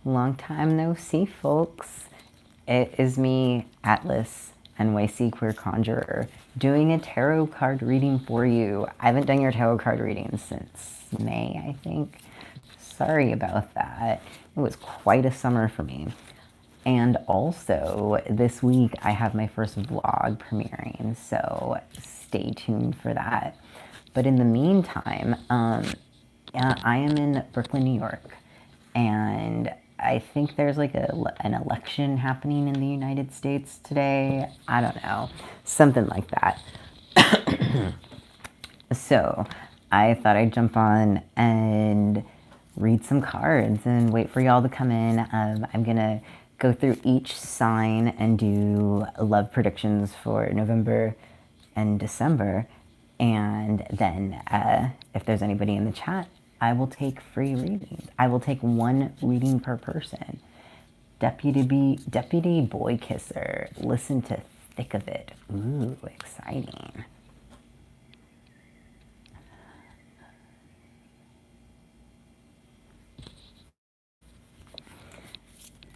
Long time no see, folks. It is me, Atlas, NYC Queer Conjurer, doing a tarot card reading for you. I haven't done your tarot card reading since May, I think. Sorry about that. It was quite a summer for me. And also, this week I have my first vlog premiering, so stay tuned for that. But in the meantime, I am in Brooklyn, New York, and I think there's like an election happening in the United States today. I don't know, something like that. So I thought I'd jump on and read some cards and wait for y'all to come in. I'm gonna go through each sign and do love predictions for November and December. And then if there's anybody in the chat, I will take free readings. I will take one reading per person. Deputy Boy Kisser. Listen to Thick of It. Ooh, exciting.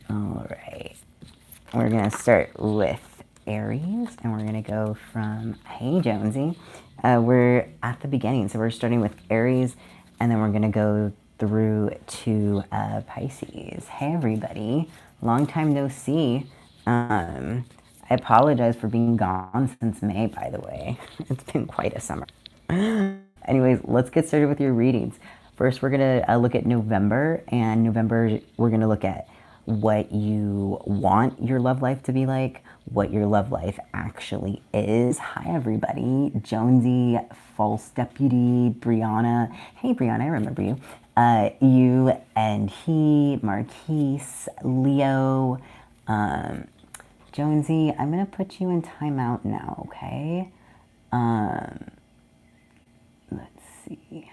All right. We're going to start with Aries, and we're going to go from, hey, Jonesy. We're at the beginning, so we're starting with Aries, and then we're going to go through to Pisces. Hey, everybody. Long time no see. I apologize for being gone since May, by the way. It's been quite a summer. Anyways, let's get started with your readings. First, we're going to look at November, and November, we're going to look at what you want your love life to be like, what your love life actually is. Hi, everybody. Jonesy, False Deputy, Brianna. Hey, Brianna, I remember you. You and he, Marquise, Leo. Jonesy, I'm going to put you in timeout now, okay? Let's see.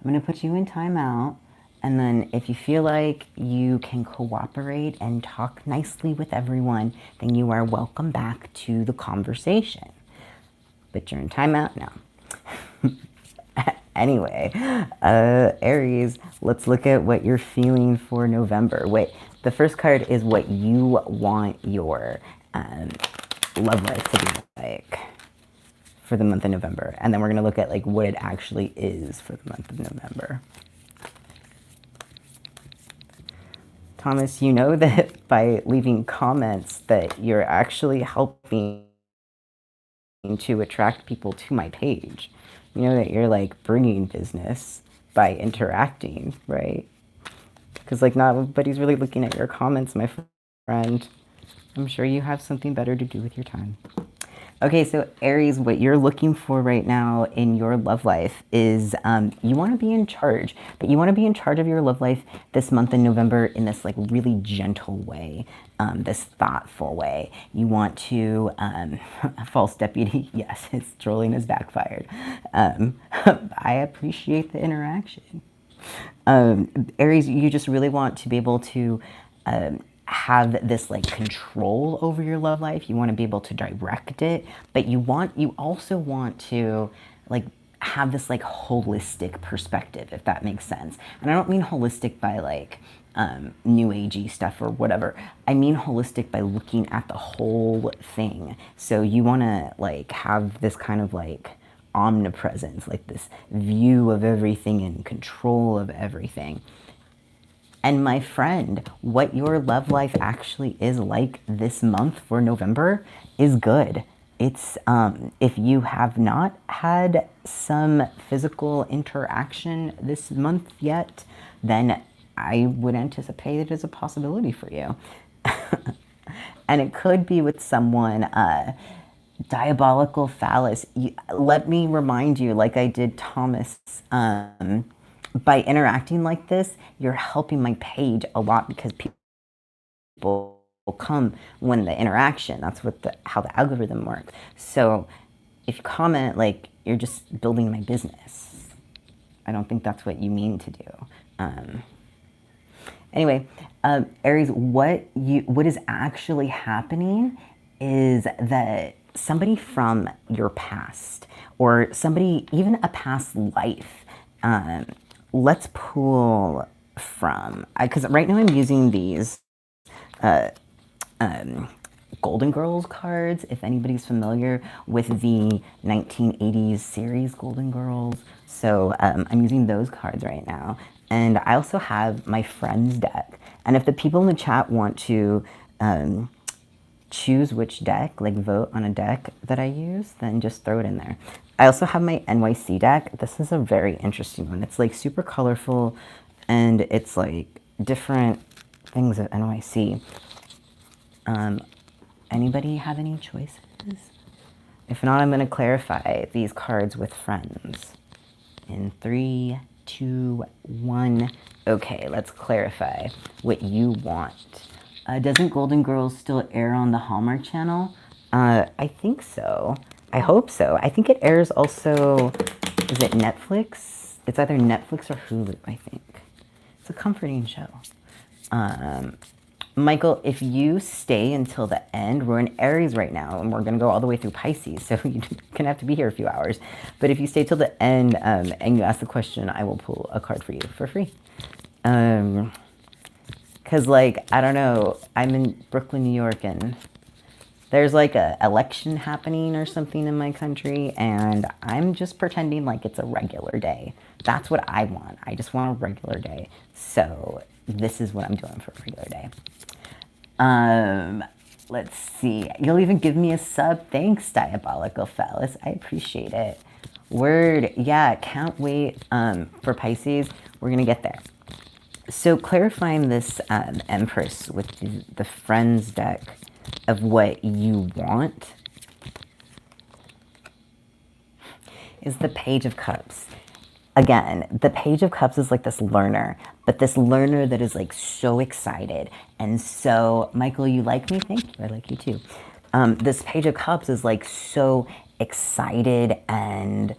I'm going to put you in timeout. And then if you feel like you can cooperate and talk nicely with everyone, then you are welcome back to the conversation. But you're in timeout now. Anyway, Aries, let's look at what you're feeling for November. Wait, the first card is what you want your love life to be like for the month of November. And then we're going to look at like what it actually is for the month of November. Thomas, you know that by leaving comments that you're actually helping to attract people to my page. You know that you're like bringing business by interacting, right? Because like not everybody's really looking at your comments, my friend. I'm sure you have something better to do with your time. Okay, so Aries, what you're looking for right now in your love life is you want to be in charge, but you want to be in charge of your love life this month in November in this like really gentle way, this thoughtful way. You want to, False Deputy, yes, his trolling has backfired. I appreciate the interaction. Aries, you just really want to be able to have this like control over your love life. You want to be able to direct it, but you also want to like have this like holistic perspective, if that makes sense. And I don't mean holistic by like new agey stuff or whatever. I mean holistic by looking at the whole thing. So you want to like have this kind of like omnipresence, like this view of everything and control of everything. And my friend, what your love life actually is like this month for November is good. It's, if you have not had some physical interaction this month yet, then I would anticipate it as a possibility for you. And it could be with someone, diabolical phallus. Let me remind you, like I did Thomas, by interacting like this, you're helping my page a lot because people will come when the interaction, that's what how the algorithm works. So if you comment, like you're just building my business. I don't think that's what you mean to do. Anyway, Aries, what is actually happening is that somebody from your past or somebody, even a past life, let's pull from? Because right now I'm using these Golden Girls cards, if anybody's familiar with the 1980s series Golden Girls. So I'm using those cards right now. And I also have my friends deck. And if the people in the chat want to choose which deck, like vote on a deck that I use, then just throw it in there. I also have my NYC deck. This is a very interesting one. It's like super colorful and it's like different things of NYC. Anybody have any choices? If not, I'm going to clarify these cards with friends. In 3, 2, 1. Okay, let's clarify what you want. Doesn't Golden Girls still air on the Hallmark Channel? I think so. I hope so. I think it airs also, is it Netflix? It's either Netflix or Hulu, I think. It's a comforting show. Michael, if you stay until the end, we're in Aries right now, and we're going to go all the way through Pisces, so you're going to have to be here a few hours. But if you stay till the end and you ask the question, I will pull a card for you for free. Because, like, I don't know, I'm in Brooklyn, New York, and there's, like, a election happening or something in my country, and I'm just pretending like it's a regular day. That's what I want. I just want a regular day. So this is what I'm doing for a regular day. Let's see. You'll even give me a sub. Thanks, Diabolical Phallus. I appreciate it. Word. Yeah, can't wait for Pisces. We're going to get there. So clarifying this Empress with the Friends deck of what you want is the Page of Cups. Again, the Page of Cups is like this learner, but this learner that is like so excited. And so, Michael, you like me? Thank you. I like you too. This Page of Cups is like so excited and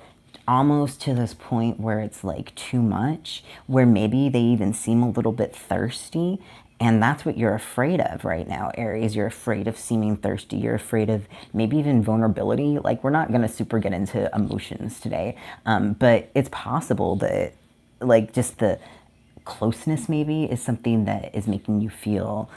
almost to this point where it's like too much, where maybe they even seem a little bit thirsty. And that's what you're afraid of right now, Aries. You're afraid of seeming thirsty. You're afraid of maybe even vulnerability. Like, we're not going to super get into emotions today. But it's possible that, like, just the closeness maybe is something that is making you feel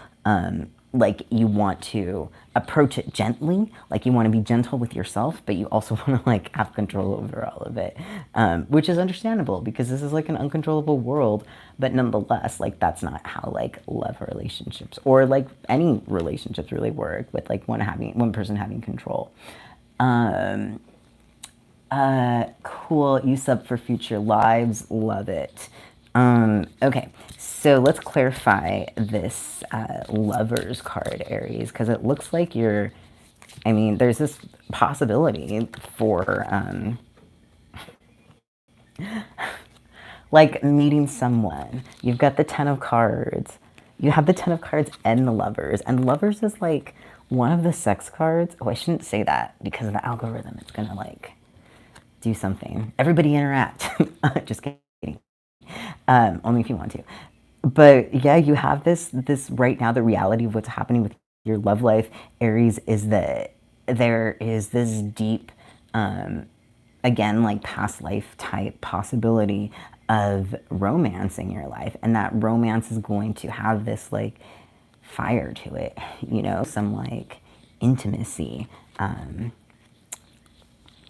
like you want to approach it gently, like you want to be gentle with yourself, but you also want to like have control over all of it, which is understandable because this is like an uncontrollable world. But nonetheless, like that's not how like love relationships or like any relationships really work, with like one person having control. Cool. You sub for future lives. Love it. Okay, so let's clarify this Lovers card, Aries, because it looks like you're, I mean, there's this possibility for like meeting someone. You've got the 10 of cards. You have the 10 of cards and the Lovers, and Lovers is like one of the sex cards. Oh, I shouldn't say that because of the algorithm. It's gonna like do something. Everybody interact. Just kidding. Only if you want to. But yeah, you have this right now, the reality of what's happening with your love life, Aries, is that there is this deep, again, like past life type possibility of romance in your life. And that romance is going to have this like fire to it, you know, some like intimacy.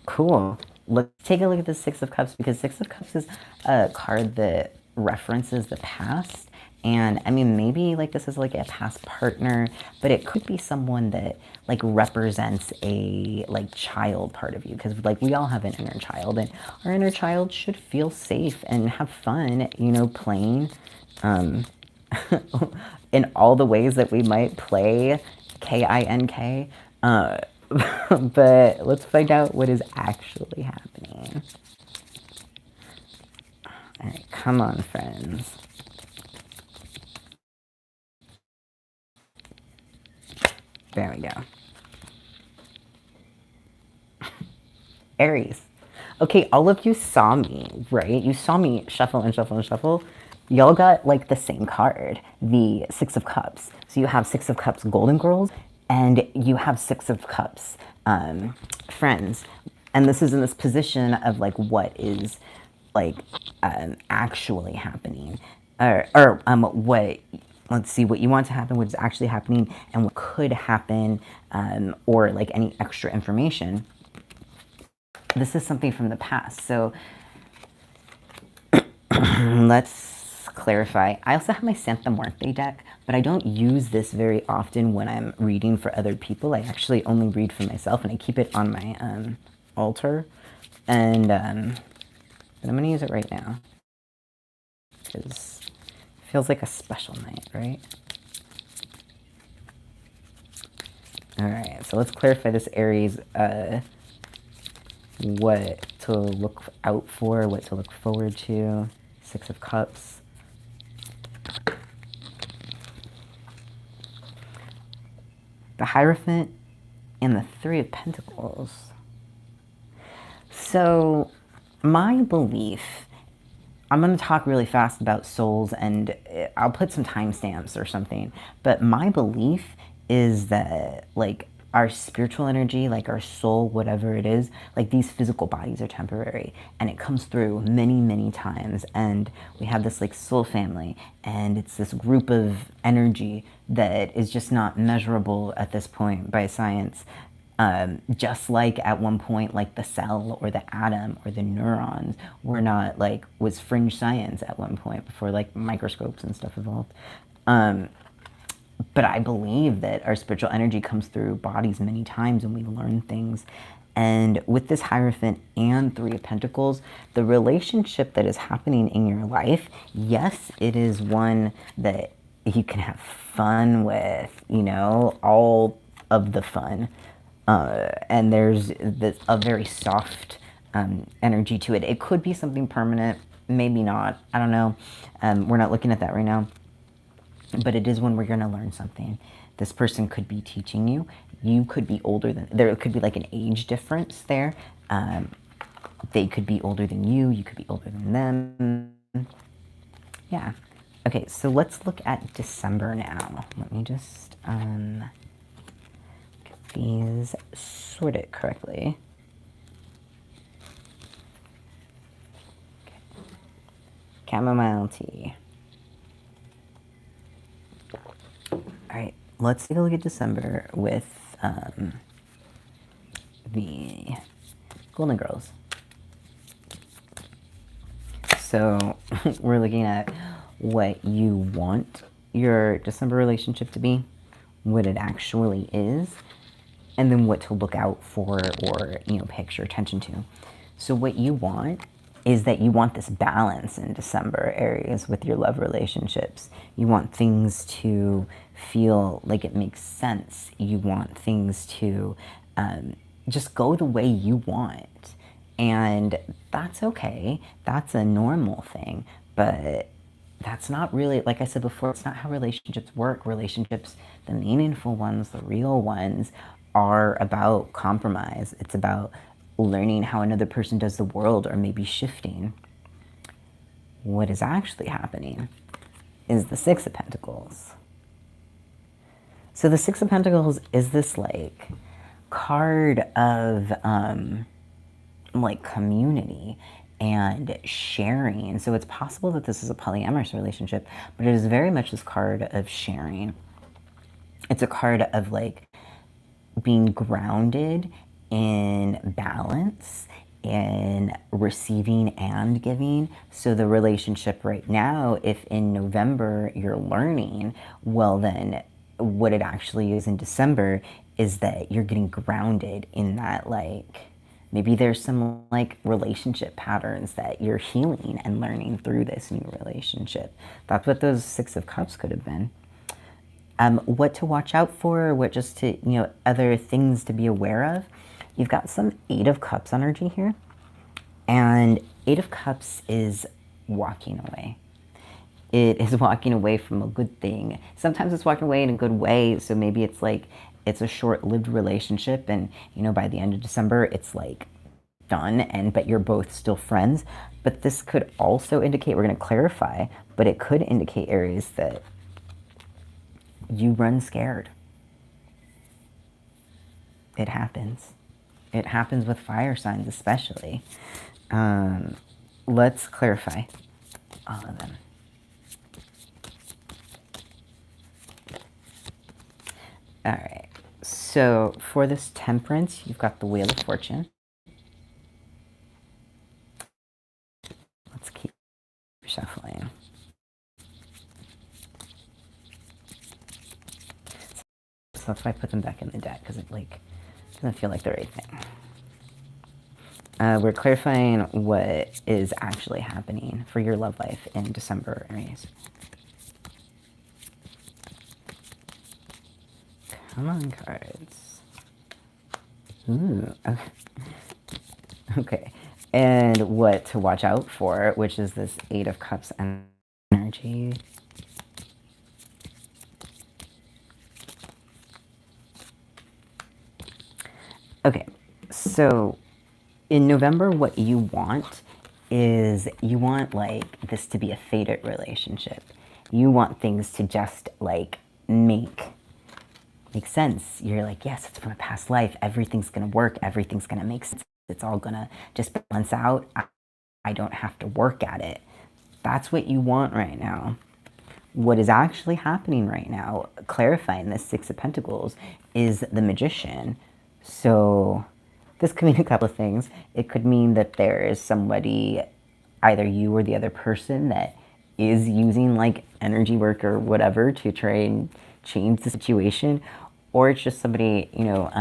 Cool. Let's take a look at the Six of Cups, because Six of Cups is a card that references the past. And I mean, maybe like this is like a past partner, but it could be someone that like represents a like child part of you, because like we all have an inner child, and our inner child should feel safe and have fun, you know, playing in all the ways that we might play K-I-N-K. But let's find out what is actually happening. All right, come on, friends. There we go. Aries. Okay, all of you saw me, right? You saw me shuffle and shuffle and shuffle. Y'all got like the same card, the Six of Cups. So you have Six of Cups Golden Girls, and you have Six of Cups Friends. And this is in this position of like what is like actually happening. what, let's see, what you want to happen, what's actually happening, and what could happen, or like any extra information. This is something from the past. So let's clarify. I also have my Santa Muerte deck, but I don't use this very often when I'm reading for other people. I actually only read for myself, and I keep it on my altar. And but I'm going to use it right now because it feels like a special night, right? All right, so let's clarify this Aries, what to look out for, what to look forward to. Six of Cups. The Hierophant and the Three of Pentacles. So, my belief, I'm going to talk really fast about souls, and I'll put some timestamps or something, but my belief is that, like, our spiritual energy, like our soul, whatever it is, like these physical bodies are temporary, and it comes through many, many times, and we have this like soul family, and it's this group of energy that is just not measurable at this point by science. Just like at one point, like the cell or the atom or the neurons were not like, was fringe science at one point before like microscopes and stuff evolved. But I believe that our spiritual energy comes through bodies many times, and we learn things. And with this Hierophant and Three of Pentacles, the relationship that is happening in your life, yes, it is one that you can have fun with, you know, all of the fun. And there's a very soft energy to it. It could be something permanent, maybe not. I don't know. We're not looking at that right now. But it is when we're going to learn something. This person could be teaching you. You could be older than, there could be like an age difference there. They could be older than you. You could be older than them. Yeah. Okay, so let's look at December now. Let me just get these sorted correctly. Okay. Chamomile tea. All right, let's take a look at December with the Golden Girls. So we're looking at what you want your December relationship to be, what it actually is, and then what to look out for or, you know, pay extra attention to. So what you want is that you want this balance in December, Aries, with your love relationships. You want things to feel like it makes sense. You want things to just go the way you want. And that's okay. That's a normal thing. But that's not really, like I said before, it's not how relationships work. Relationships, the meaningful ones, the real ones, are about compromise. It's about learning how another person does the world, or maybe shifting. What is actually happening is the Six of Pentacles. So the Six of Pentacles is this like card of like community and sharing. So it's possible that this is a polyamorous relationship, but it is very much this card of sharing. It's a card of like being grounded in balance, in receiving and giving. So the relationship right now, if in November you're learning, well then what it actually is in December is that you're getting grounded in that, like, maybe there's some like relationship patterns that you're healing and learning through this new relationship. That's what those Six of Cups could have been. What to watch out for, what just to, you know, other things to be aware of. You've got some Eight of Cups energy here. And Eight of Cups is walking away. It is walking away from a good thing. Sometimes it's walking away in a good way. So maybe it's like, it's a short-lived relationship, and, you know, by the end of December, it's like done, and but you're both still friends. But this could also indicate, we're going to clarify, but it could indicate, Aries, that you run scared. It happens. It happens with fire signs especially. Let's clarify all of them. So for this Temperance, you've got the Wheel of Fortune. Let's keep shuffling. So that's why I put them back in the deck, because it like doesn't feel like the right thing. We're clarifying what is actually happening for your love life in December, Aries. Come on, cards. Ooh, okay. Okay. And what to watch out for, which is this Eight of Cups energy. Okay, so in November, what you want is you want like this to be a fated relationship. You want things to just like make sense. You're like, yes, it's from a past life. Everything's gonna work. Everything's gonna make sense. It's all gonna just balance out. I don't have to work at it. That's what you want right now. What is actually happening right now, clarifying this Six of Pentacles, is the Magician. So this could mean a couple of things. It could mean that there is somebody, either you or the other person, that is using like energy work or whatever to try and change the situation. Or it's just somebody, you know,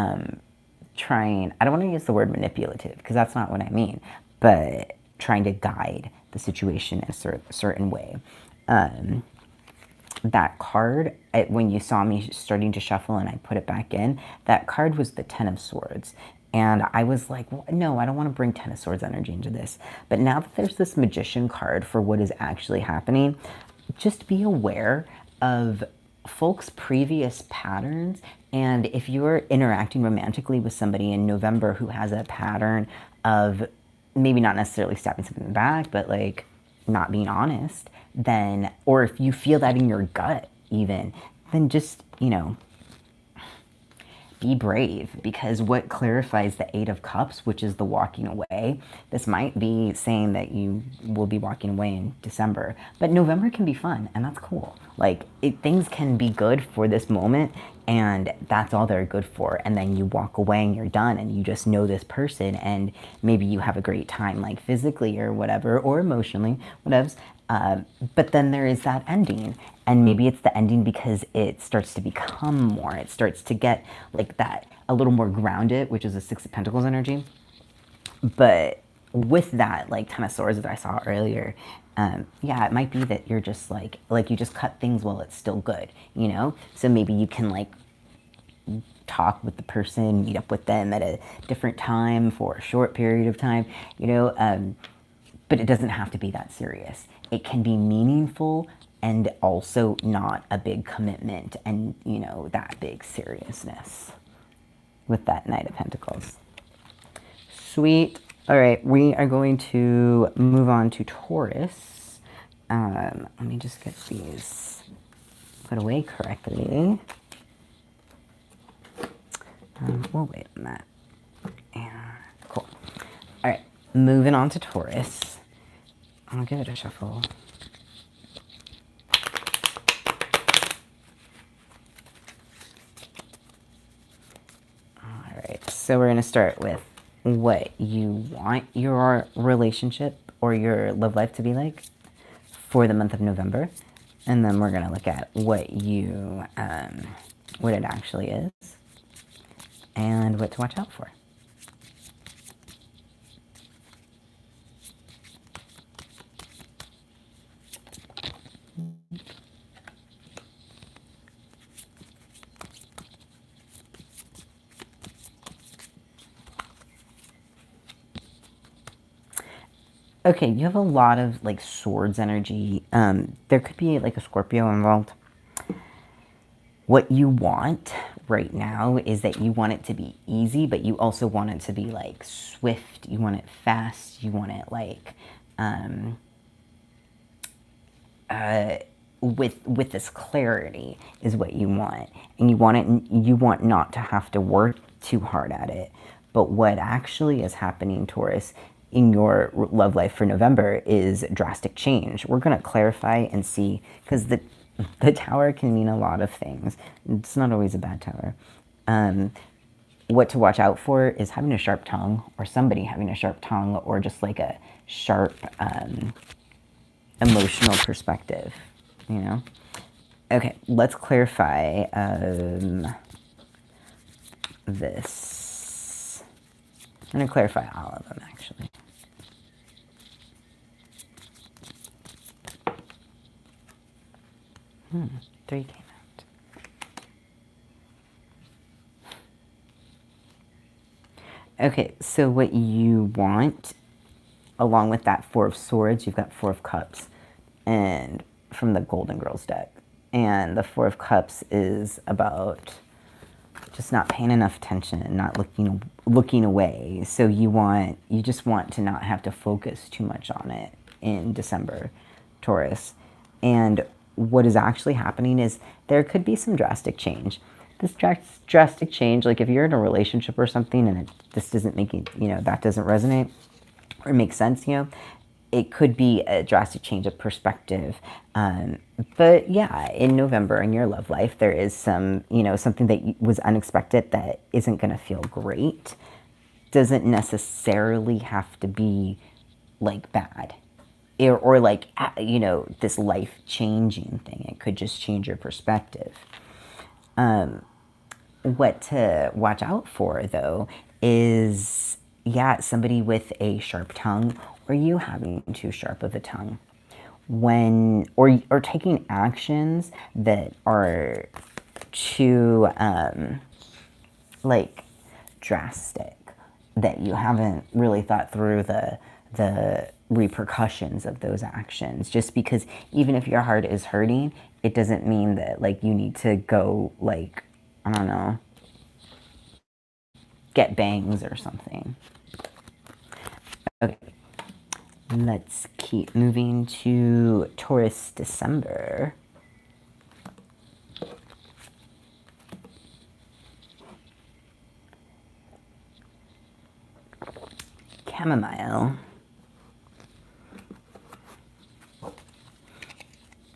trying, I don't want to use the word manipulative because that's not what I mean, but trying to guide the situation in a certain way. That card, when you saw me starting to shuffle and I put it back in, that card was the Ten of Swords. And I was like, well, no, I don't want to bring Ten of Swords energy into this. But now that there's this Magician card for what is actually happening, just be aware of folks' previous patterns. And if you're interacting romantically with somebody in November who has a pattern of maybe not necessarily stabbing something back, but like not being honest, then, or if you feel that in your gut even, then just, you know, be brave, because what clarifies the Eight of Cups, which is the walking away, this might be saying that you will be walking away in December, but November can be fun, and that's cool. Like, things can be good for this moment, and that's all they're good for, and then you walk away and you're done, and you just know this person, and maybe you have a great time, like physically or whatever, or emotionally, whatevs. But then there is that ending, and maybe it's the ending because it starts to become more, it starts to get like that, a little more grounded, which is a Six of Pentacles energy. But with that, like Ten of Swords that I saw earlier, yeah, it might be that you're just like you just cut things while it's still good, you know? So maybe you can like talk with the person, meet up with them at a different time for a short period of time, you know? But it doesn't have to be that serious. It can be meaningful and also not a big commitment and, you know, that big seriousness with that Knight of Pentacles. Sweet. All right, we are going to move on to Taurus. Let me just get these put away correctly. We'll wait on that. Yeah, cool. All right, moving on to Taurus. I'll give it a shuffle. All right, so we're going to start with what you want your relationship or your love life to be like for the month of November. And then we're going to look at what you, what it actually is and what to watch out for. Okay, you have a lot of like swords energy. There could be like a Scorpio involved. What you want right now is that you want it to be easy, but you also want it to be like swift. You want it fast. You want it like with this clarity is what you want, and you want it. You want not to have to work too hard at it. But what actually is happening, Taurus, in your love life for November is drastic change. We're going to clarify and see, because the Tower can mean a lot of things. It's not always a bad Tower. what to watch out for is having a sharp tongue, or somebody having a sharp tongue, or just like a sharp emotional perspective, you know? Okay, let's clarify this. I'm going to clarify all of them, actually. Three came out. Okay, so what you want, along with that Four of Swords, you've got Four of Cups, and from the Golden Girls deck. And the Four of Cups is about just not paying enough attention and not looking away. So you just want to not have to focus too much on it in December, Taurus. And what is actually happening is there could be some drastic change. This drastic change, like if you're in a relationship or something and this doesn't make it, that doesn't resonate or make sense, it could be a drastic change of perspective. But yeah, in November in your love life, there is some, something that was unexpected that isn't going to feel great. Doesn't necessarily have to be like bad or like, this life-changing thing. It could just change your perspective. What to watch out for, though, is, somebody with a sharp tongue or you having too sharp of a tongue. Or taking actions that are too, drastic, that you haven't really thought through the repercussions of those actions. Just because even if your heart is hurting, it doesn't mean that, you need to go, I don't know, get bangs or something. Okay. Let's keep moving to Taurus December. Chamomile.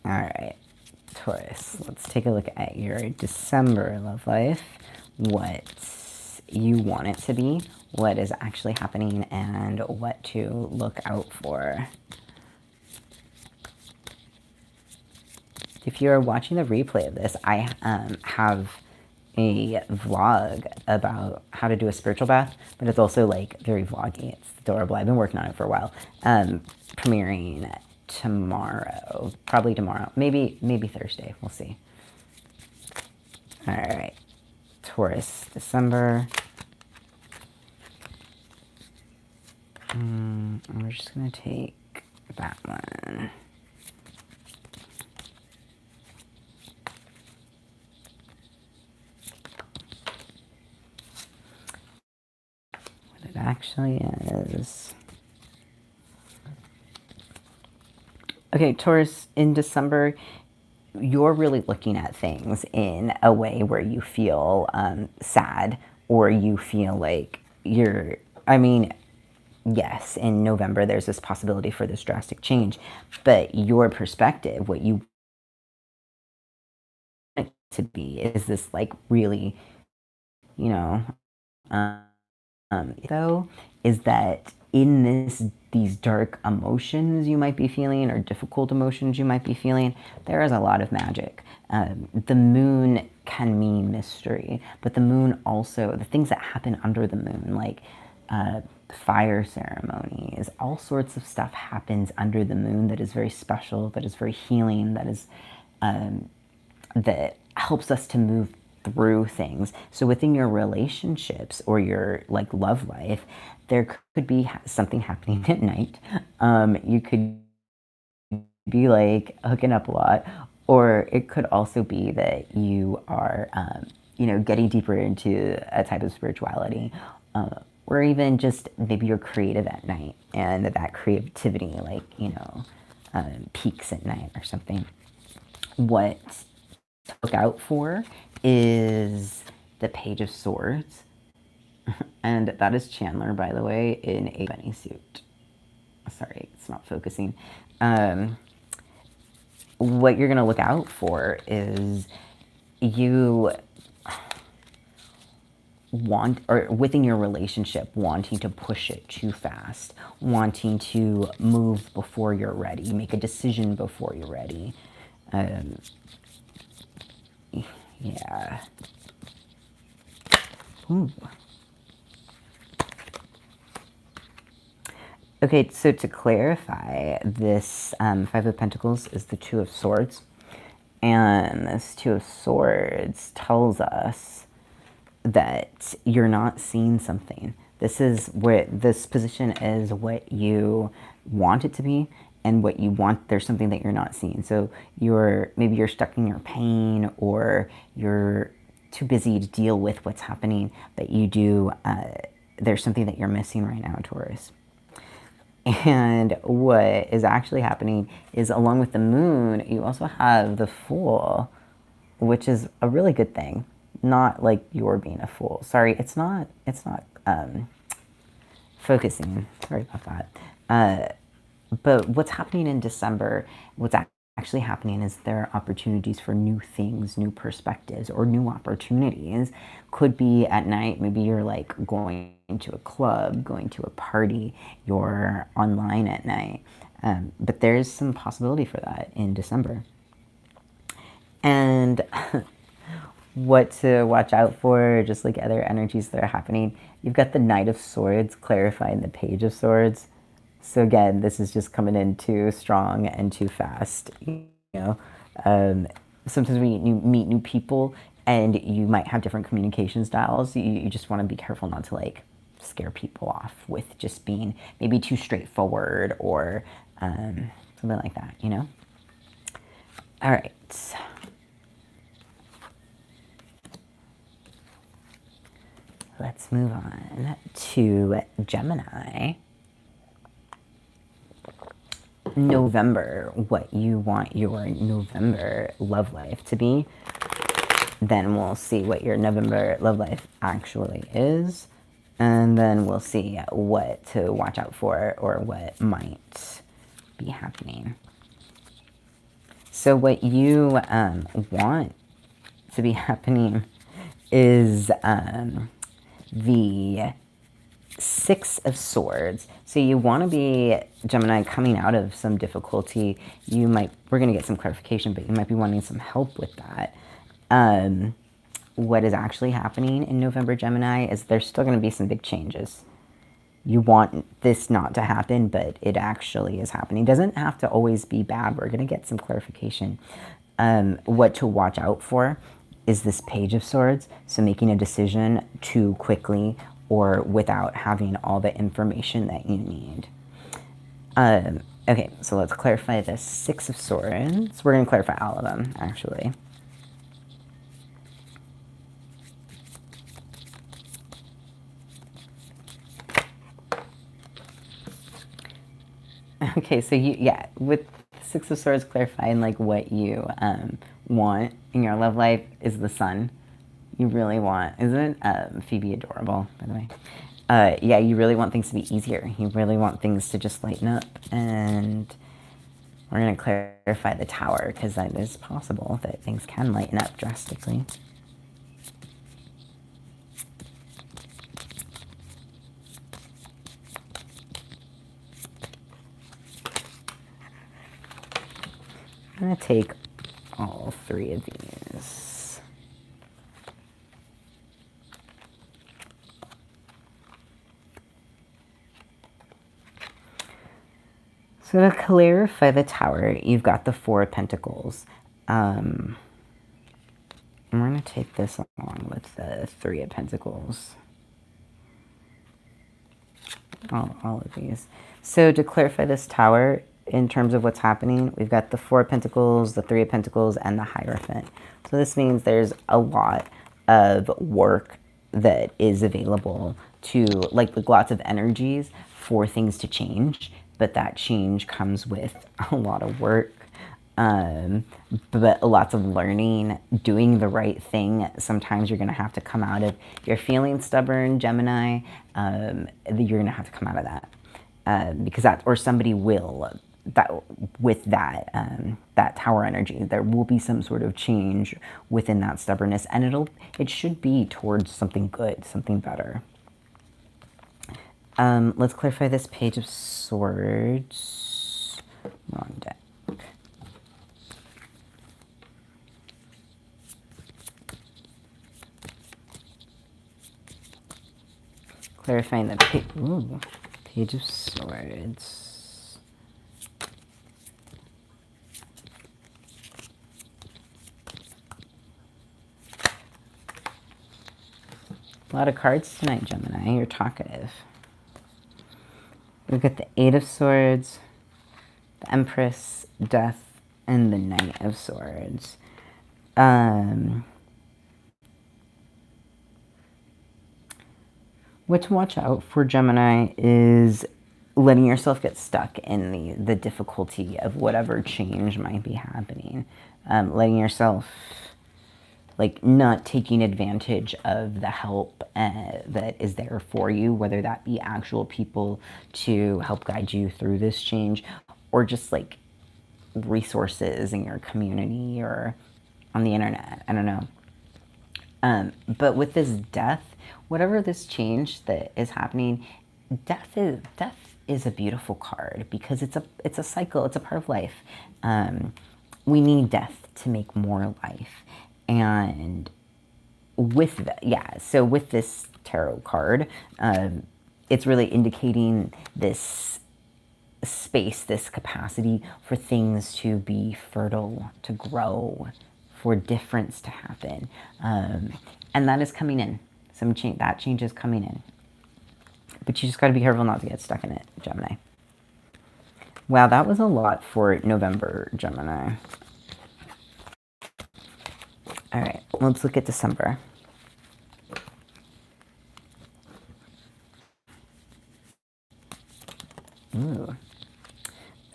All right, Taurus, let's take a look at your December love life. What you want it to be, what is actually happening, and what to look out for. If you're watching the replay of this, I have a vlog about how to do a spiritual bath, but it's also very vloggy. It's adorable. I've been working on it for a while. Premiering tomorrow, probably tomorrow, maybe Thursday. We'll see. All right, Taurus December. We're just gonna take that one. What it actually is. Okay, Taurus, in December, you're really looking at things in a way where you feel sad, or you feel like yes, in November, there's this possibility for this drastic change, but your perspective, what you want it to be, is this really, though, is that in these dark emotions you might be feeling, or difficult emotions you might be feeling, there is a lot of magic. The moon can mean mystery, but the moon also, the things that happen under the moon, fire ceremonies, all sorts of stuff happens under the moon that is very special, that is very healing, that is that helps us to move through things. So within your relationships or your love life, there could be something happening at night. You could be hooking up a lot, or it could also be that you are getting deeper into a type of spirituality, or even just maybe you're creative at night, and that creativity peaks at night or something. What to look out for is the Page of Swords, and that is Chandler, by the way, in a bunny suit. Sorry, it's not focusing. What you're going to look out for is you or within your relationship, wanting to push it too fast, wanting to move before you're ready, make a decision before you're ready. Yeah. Ooh. Okay, so to clarify, this Five of Pentacles is the Two of Swords. And this Two of Swords tells us that you're not seeing something. This is where this position is what you want it to be and what you want. There's something that you're not seeing. So maybe you're stuck in your pain, or you're too busy to deal with what's happening, but there's something that you're missing right now, Taurus. And what is actually happening is, along with the moon, you also have the Fool, which is a really good thing. Not like you're being a fool. Sorry, it's not focusing. Sorry about that. But what's happening in December, what's actually happening is there are opportunities for new things, new perspectives, or new opportunities. Could be at night, maybe you're like going to a club, going to a party, you're online at night. But there's some possibility for that in December. And what to watch out for, just like other energies that are happening. You've got the Knight of Swords clarifying the Page of Swords. So again, this is just coming in too strong and too fast. Sometimes when you meet new people and you might have different communication styles, you just want to be careful not to like scare people off with just being maybe too straightforward or something like that, All right. Let's move on to Gemini. November, what you want your November love life to be. Then we'll see what your November love life actually is. And then we'll see what to watch out for or what might be happening. So what you want to be happening is the Six of Swords. So you want to be, Gemini, coming out of some difficulty. We're going to get some clarification, but you might be wanting some help with that. What is actually happening in November, Gemini, is there's still going to be some big changes. You want this not to happen, but it actually is happening. It doesn't have to always be bad. We're going to get some clarification. What to watch out for is this Page of Swords. So making a decision too quickly or without having all the information that you need. Okay, so let's clarify the Six of Swords. We're going to clarify all of them, actually. Okay, so with Six of Swords clarifying like what you want in your love life is the Sun. You really want, isn't Phoebe adorable, by the way? Yeah, you really want things to be easier. You really want things to just lighten up. And we're going to clarify the Tower, because it is possible that things can lighten up drastically. I'm going to take all three of these. So to clarify the Tower, you've got the Four of Pentacles. And we're going to take this along with the Three of Pentacles. All of these. So to clarify this Tower, in terms of what's happening, we've got the Four of Pentacles, the Three of Pentacles, and the Hierophant. So this means there's a lot of work that is available to, like lots of energies for things to change. But that change comes with a lot of work, but lots of learning, doing the right thing. Sometimes you're going to have to come out of, you're feeling stubborn, Gemini, you're going to have to come out of that. Because or somebody will that with that that Tower energy, there will be some sort of change within that stubbornness, and it should be towards something good, something better. Let's clarify this Page of Swords. Wrong deck. Clarifying the Page of Swords. A lot of cards tonight, Gemini. You're talkative. We've got the Eight of Swords, the Empress, Death, and the Knight of Swords. What to watch out for, Gemini, is letting yourself get stuck in the difficulty of whatever change might be happening. Letting yourself, like, not taking advantage of the help that is there for you, whether that be actual people to help guide you through this change, or just, like, resources in your community or on the internet. I don't know. But with this death, whatever this change that is happening, death is a beautiful card because it's a cycle. It's a part of life. We need death to make more life, and with so with this tarot card, it's really indicating this space, this capacity for things to be fertile, to grow, for difference to happen, and that is coming in. That change is coming in, but you just got to be careful not to get stuck in it, Gemini. Wow, that was a lot for November, Gemini. All right, let's look at December. Ooh.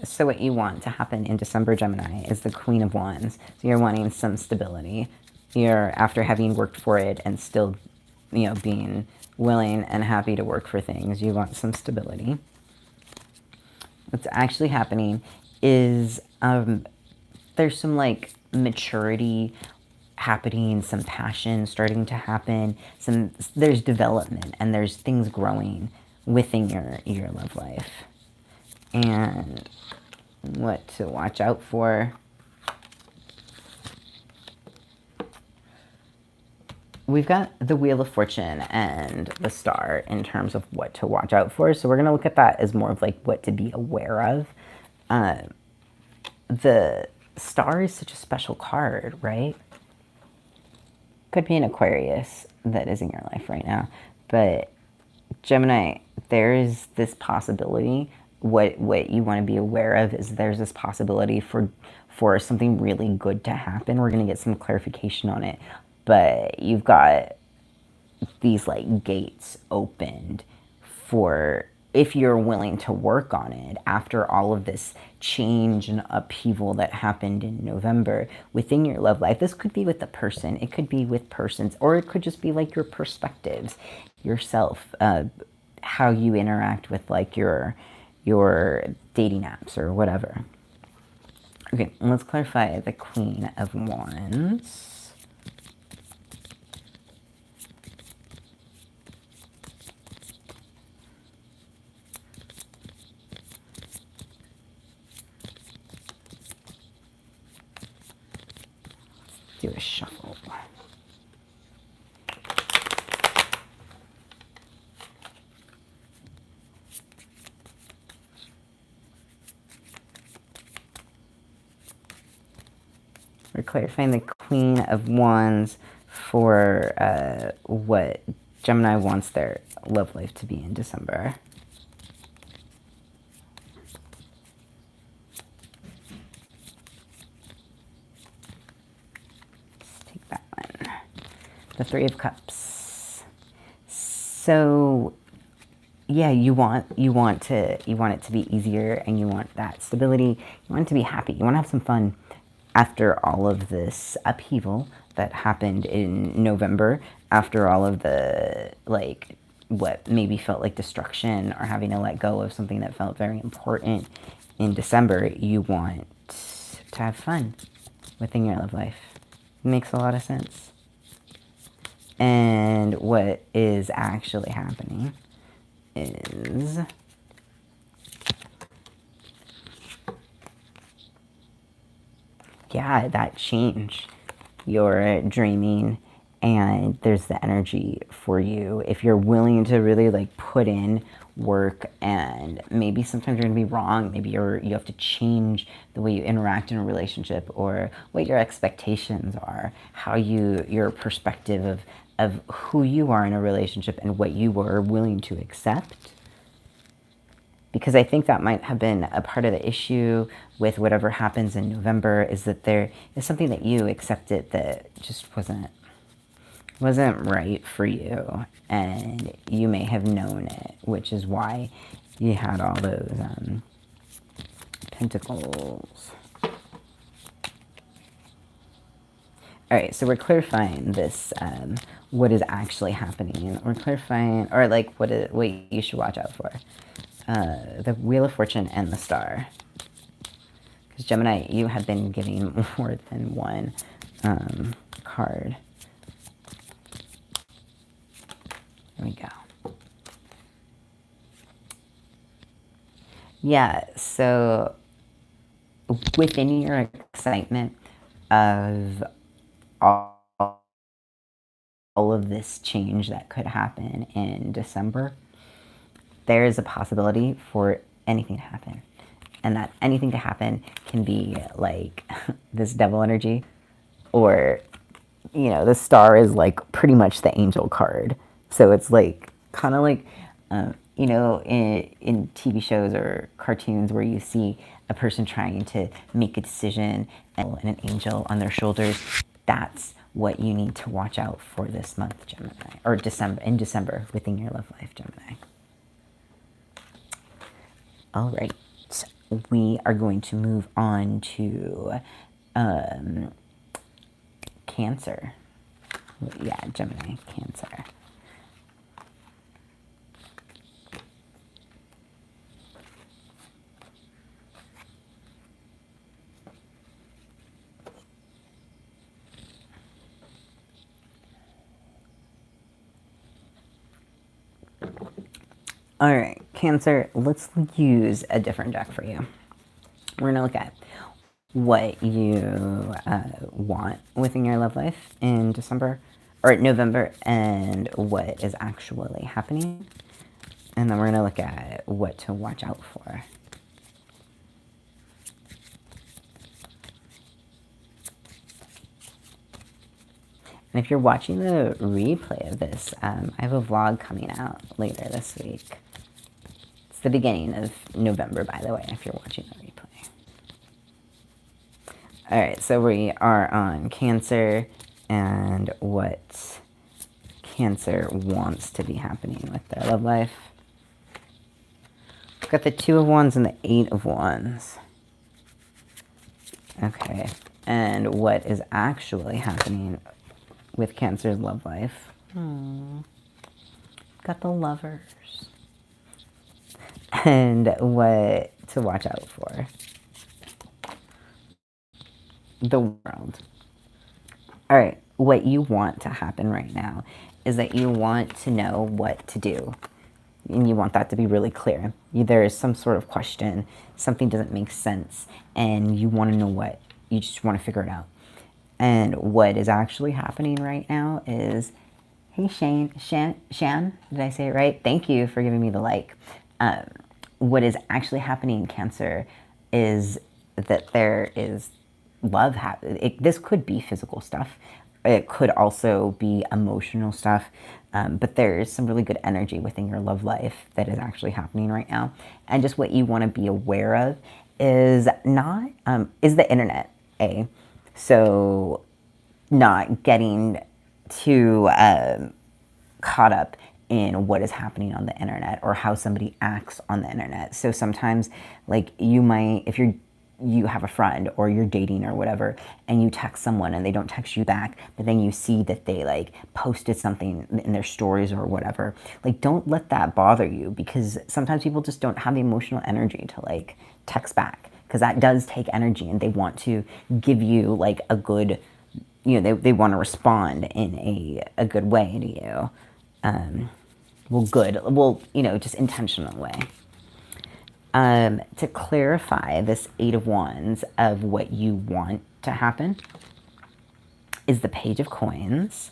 So what you want to happen in December, Gemini, is the Queen of Wands. So you're wanting some stability. You're, after having worked for it and still, being willing and happy to work for things, you want some stability. What's actually happening is there's some, like, maturity happening, some passion starting to happen, there's development, and there's things growing within your love life. And what to watch out for. We've got the Wheel of Fortune and the Star in terms of what to watch out for. So we're going to look at that as more of, like, what to be aware of. The Star is such a special card, right? Could be an Aquarius that is in your life right now. But Gemini, there is this possibility. What you want to be aware of is there's this possibility for something really good to happen. We're going to get some clarification on it. But you've got these, like, gates opened for, if you're willing to work on it after all of this change and upheaval that happened in November within your love life. This could be with a person, it could be with persons, or it could just be, like, your perspectives, yourself, how you interact with, like, your dating apps or whatever. Okay, let's clarify the Queen of Wands. Do a shuffle. We're clarifying the Queen of Wands for what Gemini wants their love life to be in December. The Three of Cups. So, yeah, you want it to be easier, and you want that stability. You want it to be happy. You want to have some fun after all of this upheaval that happened in November, after all of the, like, what maybe felt like destruction, or having to let go of something that felt very important. in December, you want to have fun within your love life. It makes a lot of sense. And what is actually happening is that change. You're dreaming, and there's the energy for you. If you're willing to really like put in work, and maybe sometimes you're gonna be wrong, maybe you have to change the way you interact in a relationship, or what your expectations are, how your perspective of who you are in a relationship and what you are willing to accept. Because I think that might have been a part of the issue with whatever happens in November, is that there is something that you accepted that just wasn't right for you, and you may have known it, which is why you had all those pentacles. All right, so we're clarifying this, what is actually happening. We're clarifying, or like what you should watch out for. The Wheel of Fortune and the Star. Because Gemini, you have been getting more than one card. There we go. Yeah, so within your excitement of all of this change that could happen in December, there is a possibility for anything to happen. And that anything to happen can be like this devil energy, or, you know, the star is like pretty much the angel card. So it's like, kind of like, you know, in TV shows or cartoons where you see a person trying to make a decision and an angel on their shoulders. That's what you need to watch out for this month, Gemini, or in December within your love life, Gemini. All right, we are going to move on to Cancer. Yeah, Gemini, Cancer. All right, Cancer, let's use a different deck for you. We're going to look at what you want within your love life in December, or November, and what is actually happening. And then we're going to look at what to watch out for. And if you're watching the replay of this, I have a vlog coming out later this week. It's the beginning of November, by the way, if you're watching the replay. All right, so we are on Cancer and what Cancer wants to be happening with their love life. We've got the 2 of Wands and the 8 of Wands. Okay, and what is actually happening with Cancer's love life? Got the Lovers. And what to watch out for. The World. All right, what you want to happen right now is that you want to know what to do. And you want that to be really clear. There is some sort of question, something doesn't make sense, and you want to know what. You just want to figure it out. And what is actually happening right now is, hey Shan, did I say it right? Thank you for giving me the like. What is actually happening, Cancer, is that there is love. This could be physical stuff. It could also be emotional stuff. But there is some really good energy within your love life that is actually happening right now. And just what you want to be aware of is is the internet, So not getting too caught up in what is happening on the internet or how somebody acts on the internet. So sometimes, like, you might, if you have a friend or you're dating or whatever, and you text someone and they don't text you back, but then you see that they like posted something in their stories or whatever, like, don't let that bother you, because sometimes people just don't have the emotional energy to like text back, because that does take energy, and they want to give you like a good, you know, they want to respond in a good way to you. Well, you know, just intentional way. To clarify this Eight of Wands of what you want to happen is the Page of Coins,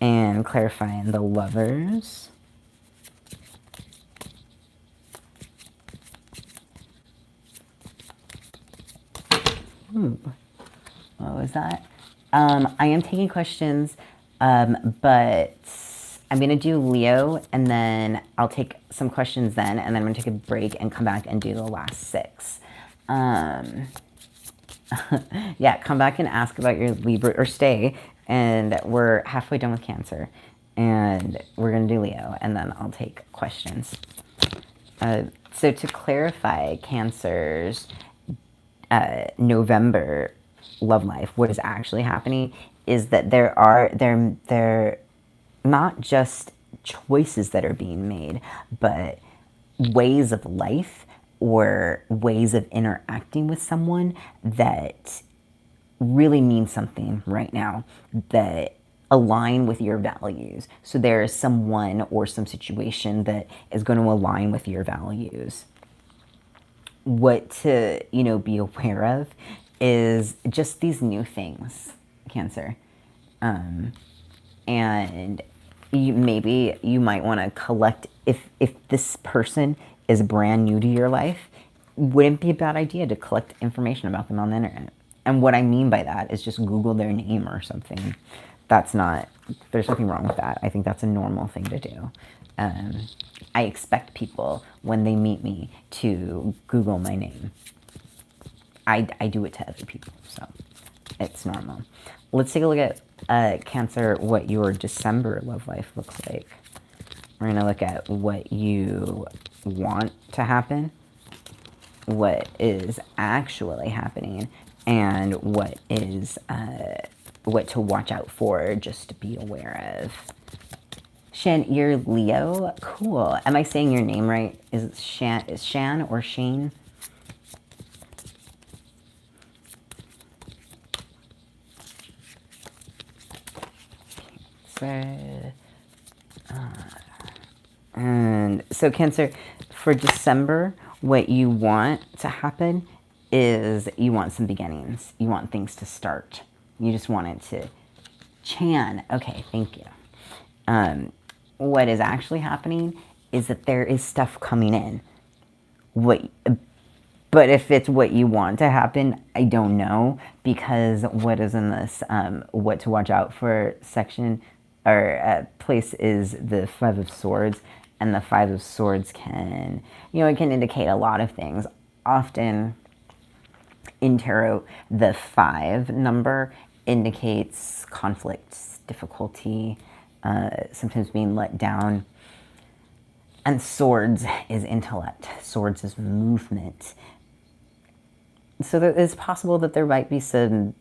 and clarifying the Lovers. Ooh, what was that? I am taking questions, but I'm going to do Leo, and then I'll take some questions then, and then I'm going to take a break and come back and do the last 6. Yeah, come back and ask about your Libra, or stay, and we're halfway done with Cancer, and we're going to do Leo, and then I'll take questions. So to clarify Cancer's November love life, what is actually happening is that they're not just choices that are being made, but ways of life or ways of interacting with someone that really mean something right now, that align with your values. So there is someone or some situation that is going to align with your values. What to, you know, be aware of is just these new things, Cancer. And maybe you might want to collect, if this person is brand new to your life, wouldn't be a bad idea to collect information about them on the internet. And what I mean by that is just Google their name or something. There's nothing wrong with that. I think that's a normal thing to do. I expect people, when they meet me, to Google my name. I do it to other people, so it's normal. Let's take a look at, Cancer, what your December love life looks like. We're going to look at what you want to happen, what is actually happening, and what is what to watch out for, just to be aware of. Shan, you're Leo? Cool. Am I saying your name right? Is it Shan? Is Shan or Shane? And so Cancer, for December, what you want to happen is you want some beginnings. You want things to start. You just want it to... Chan. Okay, thank you. What is actually happening is that there is stuff coming in. But if it's what you want to happen, I don't know, because what is in this what to watch out for section or place is the Five of Swords, and the Five of Swords can, you know, it can indicate a lot of things. Often in tarot, the 5 number indicates conflicts, difficulty, sometimes being let down. And Swords is intellect. Swords is movement. So it's possible that there might be some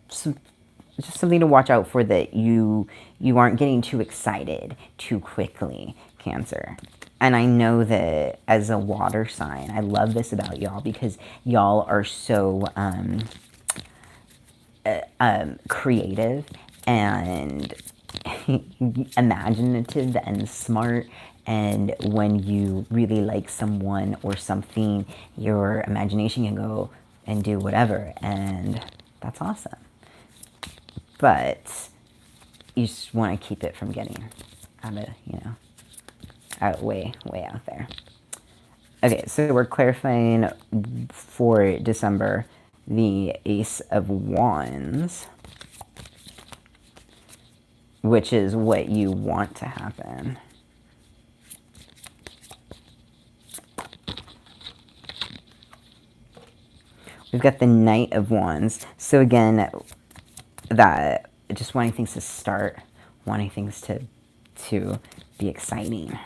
just something to watch out for, that you aren't getting too excited too quickly, Cancer. And I know that as a water sign, I love this about y'all, because y'all are so creative and imaginative and smart. And when you really like someone or something, your imagination can go and do whatever, and that's awesome. But you just want to keep it from getting out of, you know, way out there. Okay, so we're clarifying for December the Ace of Wands, which is what you want to happen. We've got the Knight of Wands. So again, that just wanting things to start, wanting things to be exciting.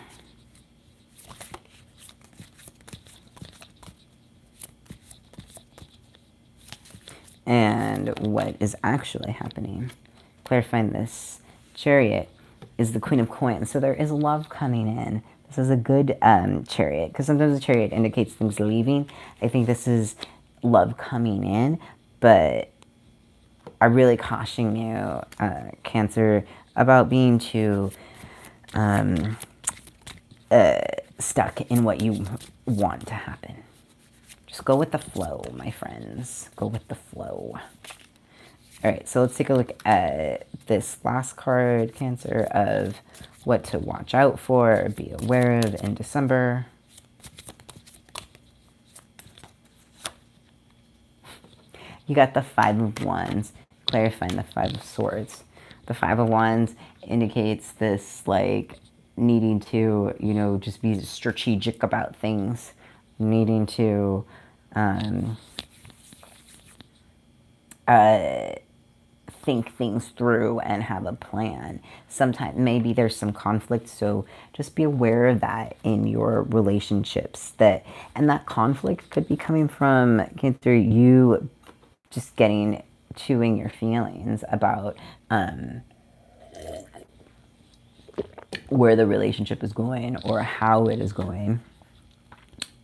And what is actually happening, clarifying this Chariot, is the Queen of Coins. So there is love coming in. This is a good Chariot, because sometimes the Chariot indicates things leaving. I think this is love coming in, but I really caution you, Cancer, about being too stuck in what you want to happen. Just go with the flow, my friends. Go with the flow. All right, so let's take a look at this last card, Cancer, of what to watch out for or be aware of in December. You got the Five of Wands, clarifying the Five of Swords. The Five of Wands indicates this, like, needing to, you know, just be strategic about things, needing to think things through and have a plan. Sometimes maybe there's some conflict, so just be aware of that in your relationships. And that conflict could be coming from Cancer, you just chewing your feelings about where the relationship is going or how it is going.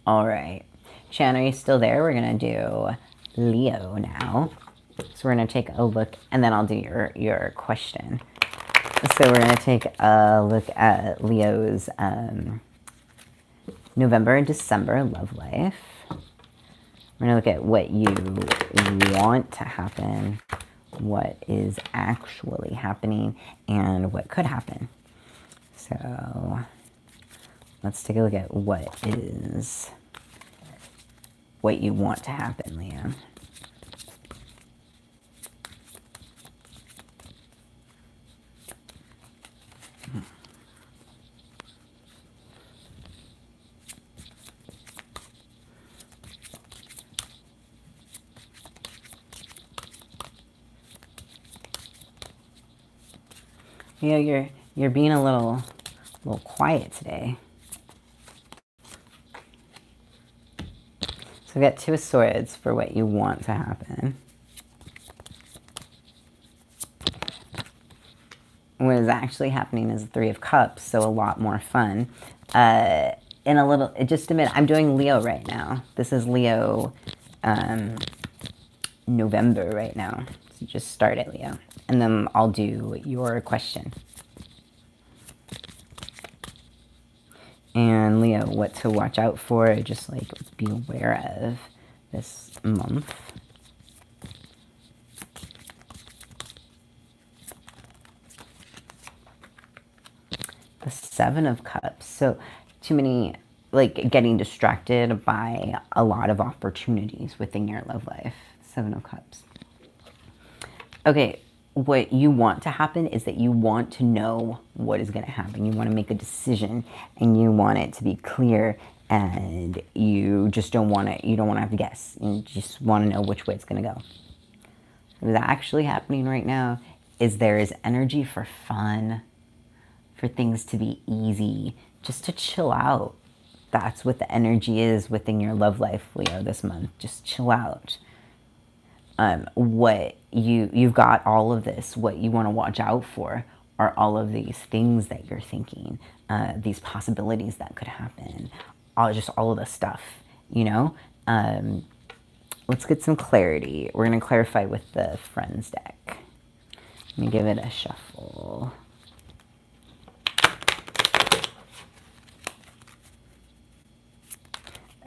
All right, Shan, are you still there? We're gonna do Leo now. So we're going to take a look, and then I'll do your question. So we're going to take a look at Leo's November and December love life. We're going to look at what you want to happen, what is actually happening, and what could happen. So let's take a look at what you want to happen, Leo. You know, you're being a little quiet today. So we got Two of Swords for what you want to happen. What is actually happening is the Three of Cups, so a lot more fun. Just a minute, I'm doing Leo right now. This is Leo November right now. So just start it, Leo. And then I'll do your question. And Leo, what to watch out for, just like be aware of this month. The Seven of Cups. So too many, like getting distracted by a lot of opportunities within your love life. Seven of Cups. Okay, what you want to happen is that you want to know what is going to happen. You want to make a decision and you want it to be clear, and you just don't want to have to guess. You just want to know which way it's going to go. What is actually happening right now is there is energy for fun, for things to be easy, just to chill out. That's what the energy is within your love life, Leo, this month. Just chill out. What you've got all of this. What you want to watch out for are all of these things that you're thinking, these possibilities that could happen, all of the stuff, you know. Let's get some clarity. We're going to clarify with the Friends deck. Let me give it a shuffle.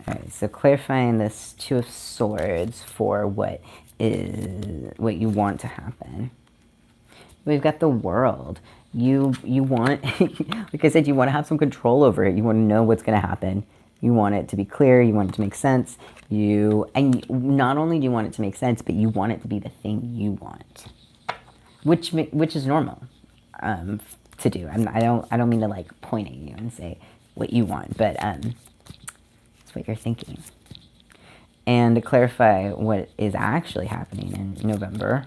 All right, so clarifying this Two of Swords for what you want to happen. We've got the World. You want, like I said, you want to have some control over it. You want to know what's going to happen. You want it to be clear. You want it to make sense. And not only do you want it to make sense, but you want it to be the thing you want, which is normal to do. I don't mean to like point at you and say what you want, but it's what you're thinking. And to clarify what is actually happening in November.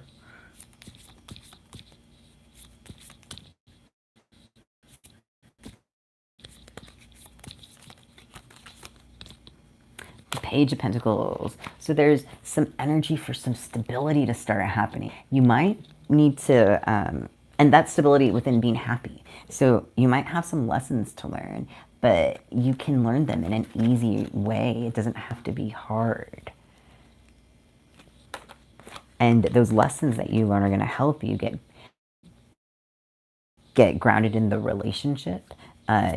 The Page of Pentacles. So there's some energy for some stability to start happening. You might need to And that's stability within being happy. So you might have some lessons to learn, but you can learn them in an easy way. It doesn't have to be hard. And those lessons that you learn are going to help you get grounded in the relationship.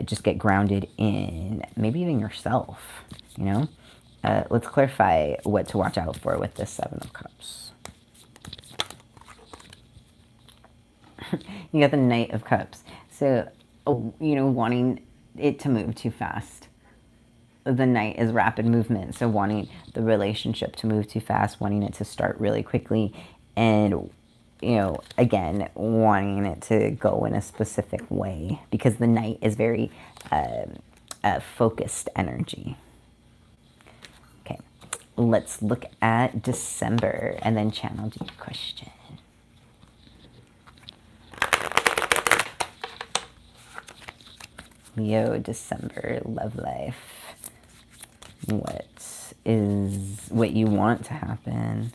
Just get grounded in maybe even yourself, you know? Let's clarify what to watch out for with this Seven of Cups. You got the Knight of Cups. So, you know, wanting it to move too fast. The Knight is rapid movement, so wanting the relationship to move too fast, wanting it to start really quickly, and, you know, again, wanting it to go in a specific way, because the Knight is very focused energy. Okay, let's look at December and then channel your question. Leo, December, love life. What is what you want to happen?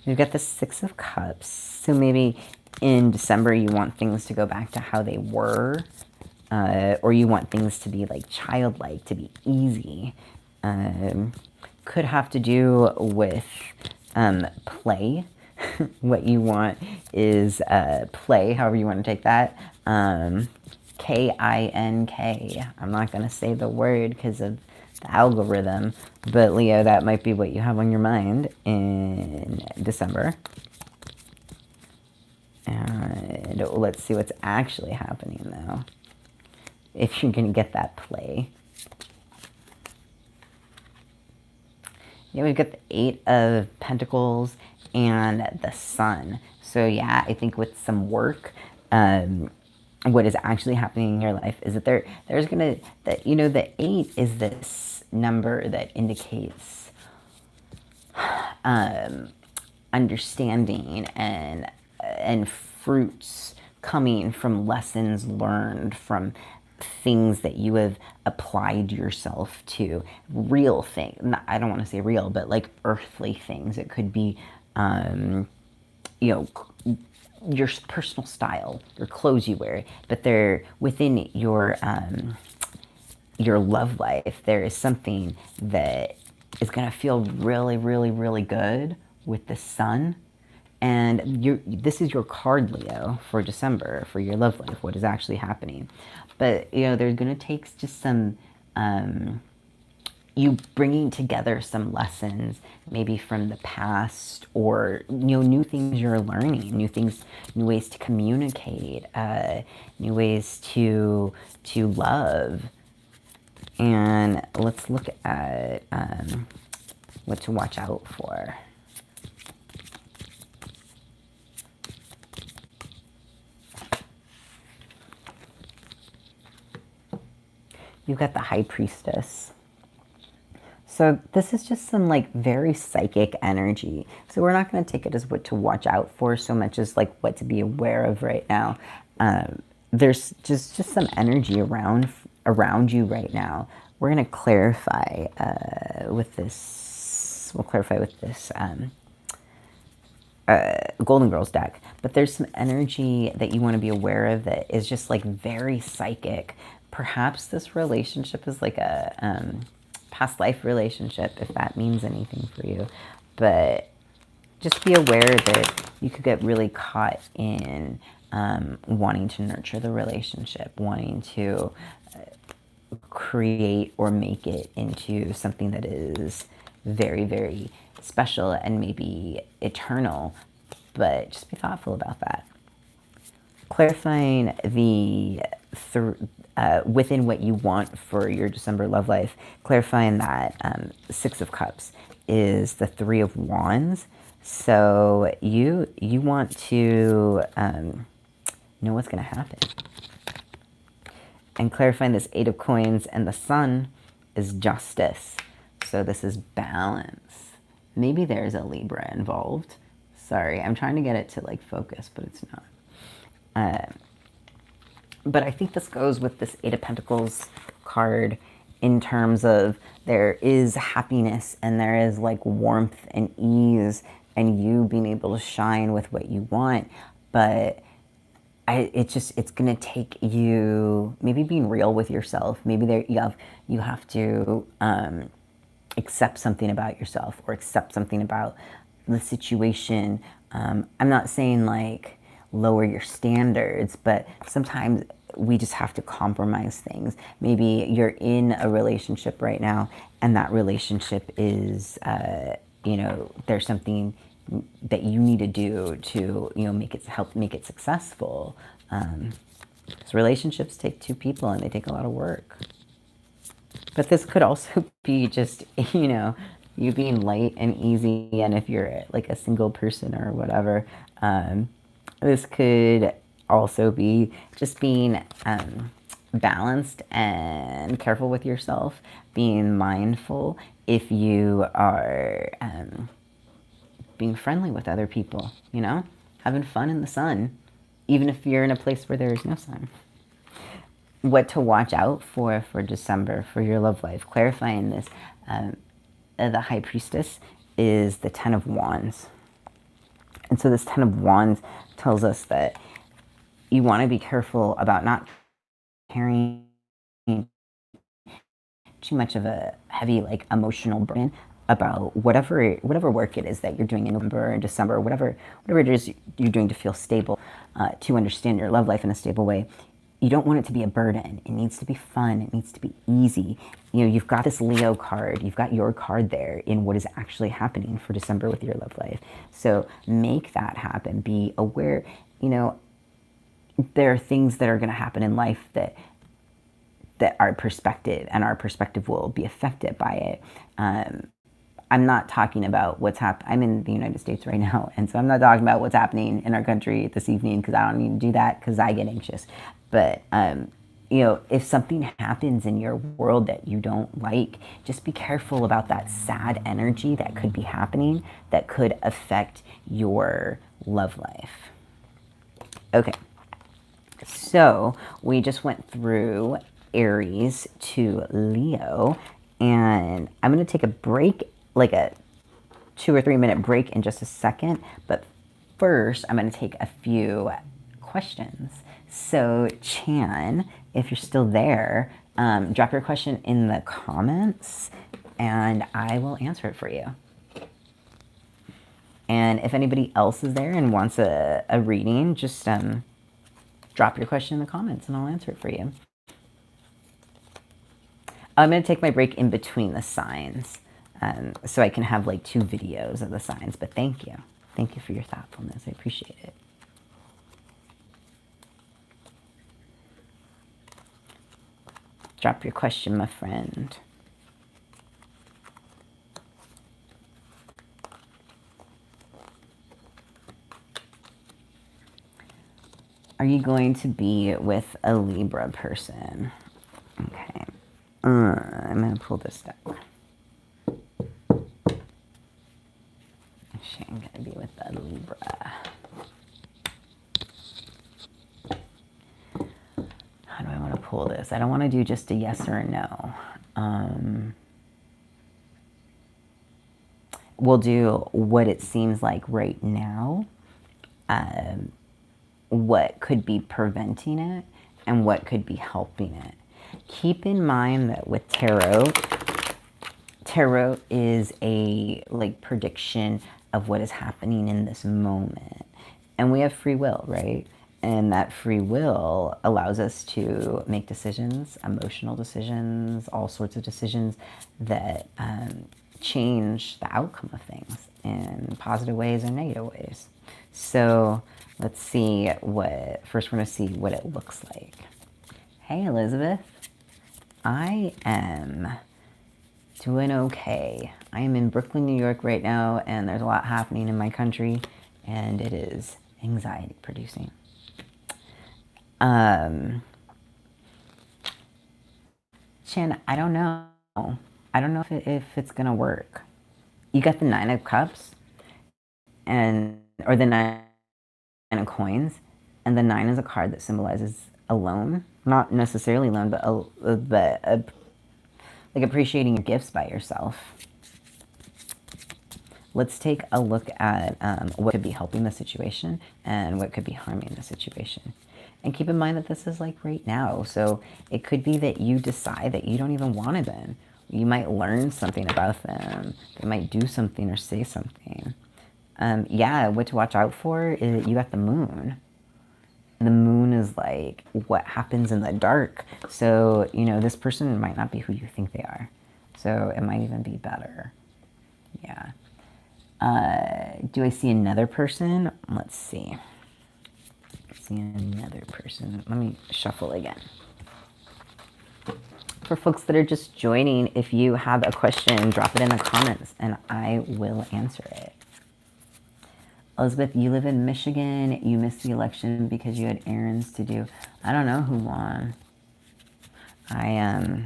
We've got the Six of Cups. So maybe in December you want things to go back to how they were. Or you want things to be like childlike, to be easy. Could have to do with play. What you want is play, however you want to take that. K-I-N-K. I'm not going to say the word because of the algorithm, but Leo, that might be what you have on your mind in December. And let's see what's actually happening, though, if you're going to get that play. Yeah, we've got the Eight of Pentacles and the Sun. So yeah, I think with some work, what is actually happening in your life is that there's gonna, that, you know, the 8 is this number that indicates understanding and fruits coming from lessons learned, from things that you have applied yourself to, real things. I don't want to say real, but like earthly things. It could be, you know, your personal style, your clothes you wear, but they're within your love life. There is something that is going to feel really, really, really good with the Sun. And this is your card, Leo, for December, for your love life, what is actually happening. But, you know, there's going to take just some, you bringing together some lessons, maybe from the past, or, you know, new things you're learning, new things, new ways to communicate, new ways to love. And let's look at what to watch out for. You've got the High Priestess. So this is just some like very psychic energy. So we're not going to take it as what to watch out for so much as like what to be aware of right now. There's just some energy around you right now. We're going to clarify with this. We'll clarify with this Golden Girls deck. But there's some energy that you want to be aware of that is just like very psychic. Perhaps this relationship is like a past life relationship, if that means anything for you. But just be aware that you could get really caught in wanting to nurture the relationship, wanting to create or make it into something that is very, very special and maybe eternal. But just be thoughtful about that. Clarifying the within what you want for your December love life, clarifying that Six of Cups is the Three of Wands. So you want to know what's going to happen. And clarifying this Eight of Coins and the Sun is Justice. So this is balance. Maybe there's a Libra involved. Sorry, I'm trying to get it to like focus, but it's not. But I think this goes with this Eight of Pentacles card in terms of there is happiness and there is like warmth and ease and you being able to shine with what you want. But it's gonna take you maybe being real with yourself. Maybe you have to accept something about yourself, or accept something about the situation. I'm not saying like lower your standards, but sometimes we just have to compromise things. Maybe you're in a relationship right now, and that relationship is, you know, there's something that you need to do to, you know, help make it successful. Because relationships take two people, and they take a lot of work. But this could also be just, you know, you being light and easy. And if you're like a single person or whatever, this could also be just being balanced and careful with yourself, being mindful if you are being friendly with other people, you know, having fun in the sun, even if you're in a place where there is no sun. What to watch out for December for your love life. Clarifying this, the High Priestess is the Ten of Wands. And so this Ten of Wands tells us that you want to be careful about not carrying too much of a heavy, like, emotional burden about whatever work it is that you're doing in November and December, whatever it is you're doing to feel stable, to understand your love life in a stable way. You don't want it to be a burden. It needs to be fun. It needs to be easy. You know, you've got this Leo card. You've got your card there in what is actually happening for December with your love life. So make that happen. Be aware, you know, there are things that are going to happen in life that our perspective will be affected by it. I'm not talking about what's happening. I'm in the United States right now, and so I'm not talking about what's happening in our country this evening, because I don't need to do that, because I get anxious. But, you know, if something happens in your world that you don't like, just be careful about that sad energy that could be happening that could affect your love life. Okay, so we just went through Aries to Leo, and I'm going to take a break, like a 2 or 3 minute break in just a second. But first, I'm going to take a few questions. So Chan, if you're still there, drop your question in the comments, and I will answer it for you. And if anybody else is there and wants a reading, just drop your question in the comments, and I'll answer it for you. I'm going to take my break in between the signs, so I can have like 2 videos of the signs. But thank you. Thank you for your thoughtfulness. I appreciate it. Drop your question, my friend. Are you going to be with a Libra person? Okay. I'm going to pull this deck. I'm going to be with a Libra. How do I want to pull this? I don't want to do just a yes or a no. We'll do what it seems like right now, what could be preventing it, and what could be helping it. Keep in mind that with tarot is a like prediction of what is happening in this moment. And we have free will, right? And that free will allows us to make decisions, emotional decisions, all sorts of decisions that change the outcome of things in positive ways or negative ways. So let's see first we're going to see what it looks like. Hey, Elizabeth. I am doing okay. I am in Brooklyn, New York right now, and there's a lot happening in my country, and it is anxiety producing. Chan, I don't know. I don't know if it's gonna work. You got the 9 of Cups, or the 9 of Coins, and the 9 is a card that symbolizes alone. Not necessarily alone, but like appreciating your gifts by yourself. let's take a look at what could be helping the situation and what could be harming the situation. And keep in mind that this is like right now. So it could be that you decide that you don't even want it then. You might learn something about them. They might do something or say something. Yeah, what to watch out for is you got the moon. The moon is like what happens in the dark. So, you know, this person might not be who you think they are. So it might even be better. Yeah. Do I see another person? Let's see. See another person. Let me shuffle again. For folks that are just joining, if you have a question, drop it in the comments and I will answer it. Elizabeth, you live in Michigan. You missed the election because you had errands to do. I don't know who won. I am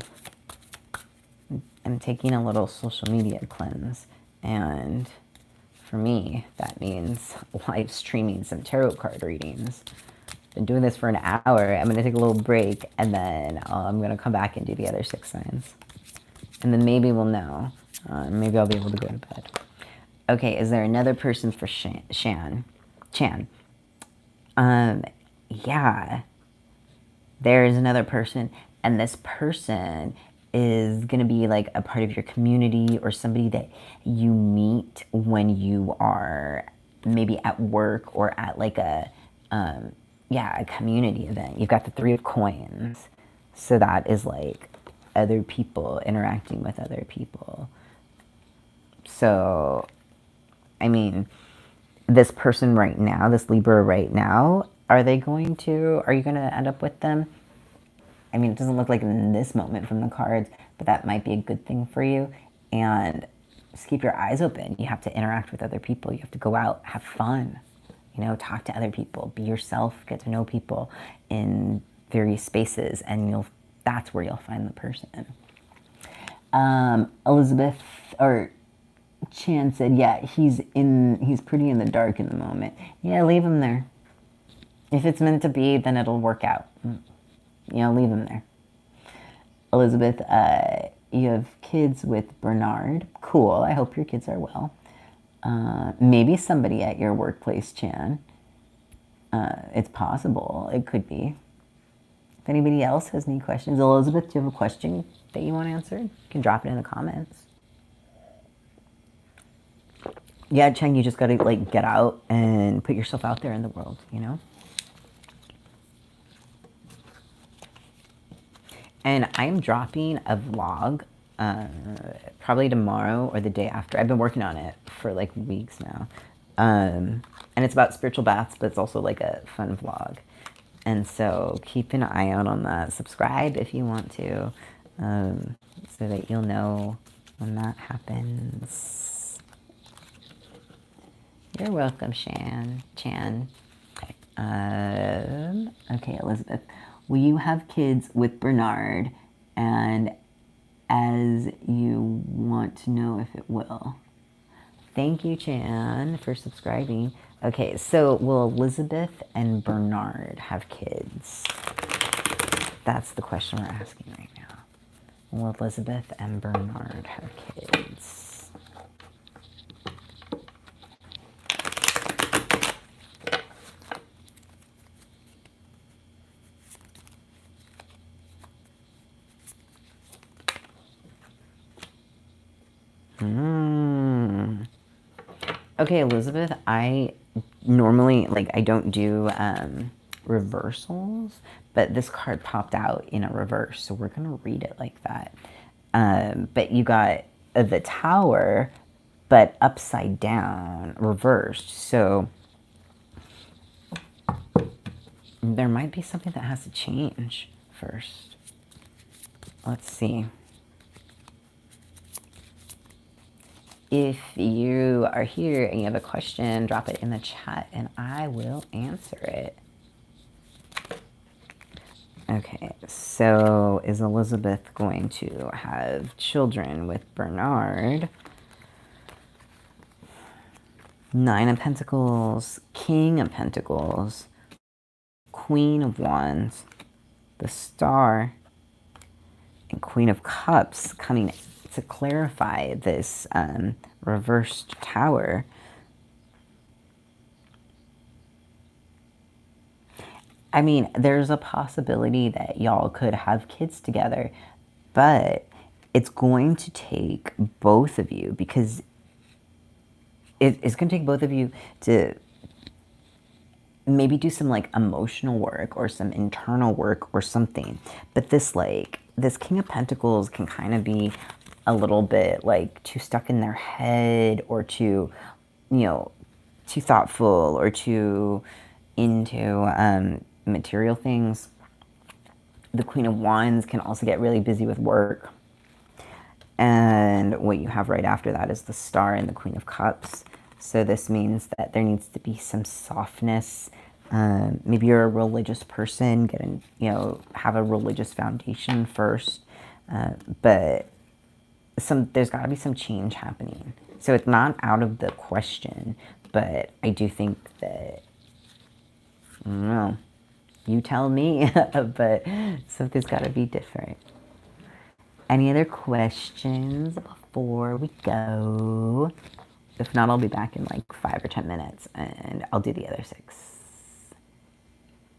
taking a little social media cleanse. And for me, that means live streaming some tarot card readings. Been doing this for an hour. I'm going to take a little break and then I'm going to come back and do the other 6 signs. And then maybe we'll know. Maybe I'll be able to go to bed. Okay, is there another person for Chan? Yeah. There's another person. And this person is going to be like a part of your community or somebody that you meet when you are maybe at work or at like a community event. You've got the 3 of coins. So that is like other people interacting with other people. So, I mean, this person right now, this Libra right now, are you going to end up with them? I mean, it doesn't look like in this moment from the cards, but that might be a good thing for you. And just keep your eyes open. You have to interact with other people. You have to go out, have fun, you know, talk to other people, be yourself, get to know people in various spaces, and that's where you'll find the person. Elizabeth, or Chan said, yeah, he's pretty in the dark in the moment. Yeah, leave him there. If it's meant to be, then it'll work out. You know, leave him there. Elizabeth, you have kids with Bernard. Cool. I hope your kids are well. Maybe somebody at your workplace, Chan. It's possible. It could be. If anybody else has any questions, Elizabeth, do you have a question that you want answered? You can drop it in the comments. Yeah, Cheng, you just got to like get out and put yourself out there in the world, you know? And I'm dropping a vlog probably tomorrow or the day after. I've been working on it for like weeks now. And it's about spiritual baths, but it's also like a fun vlog. And so keep an eye out on that. Subscribe if you want to, so that you'll know when that happens. You're welcome, Chan. Okay, Elizabeth. Will you have kids with Bernard? And as you want to know if it will. Thank you, Chan, for subscribing. Okay, so will Elizabeth and Bernard have kids? That's the question we're asking right now. Will Elizabeth and Bernard have kids? Okay, Elizabeth, I normally, I don't do reversals, but this card popped out in a reverse, so we're going to read it like that. But you got the Tower, but upside down, reversed, so there might be something that has to change first. Let's see. If you are here and you have a question, drop it in the chat and I will answer it. Okay, so is Elizabeth going to have children with Bernard? 9 of Pentacles, King of Pentacles, Queen of Wands, the Star, and Queen of Cups coming to clarify this reversed tower, I mean, there's a possibility that y'all could have kids together, but it's going to take both of you, because it's going to take both of you to maybe do some like emotional work or some internal work or something. But this King of Pentacles can kind of be a little bit like too stuck in their head, or too, too thoughtful, or too into material things. The Queen of Wands can also get really busy with work. And what you have right after that is the Star and the Queen of Cups. So this means that there needs to be some softness. Maybe you're a religious person, have a religious foundation first. But there's got to be some change happening. So it's not out of the question, but I do think that, I don't know, you tell me, but something's got to be different. Any other questions before we go? If not, I'll be back in like 5 or 10 minutes and I'll do the other 6.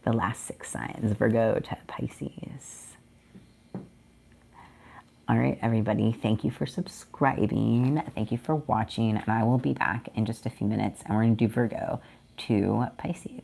The last 6 signs, Virgo to Pisces. All right, everybody, thank you for subscribing. Thank you for watching, and I will be back in just a few minutes, and we're going to do Virgo to Pisces.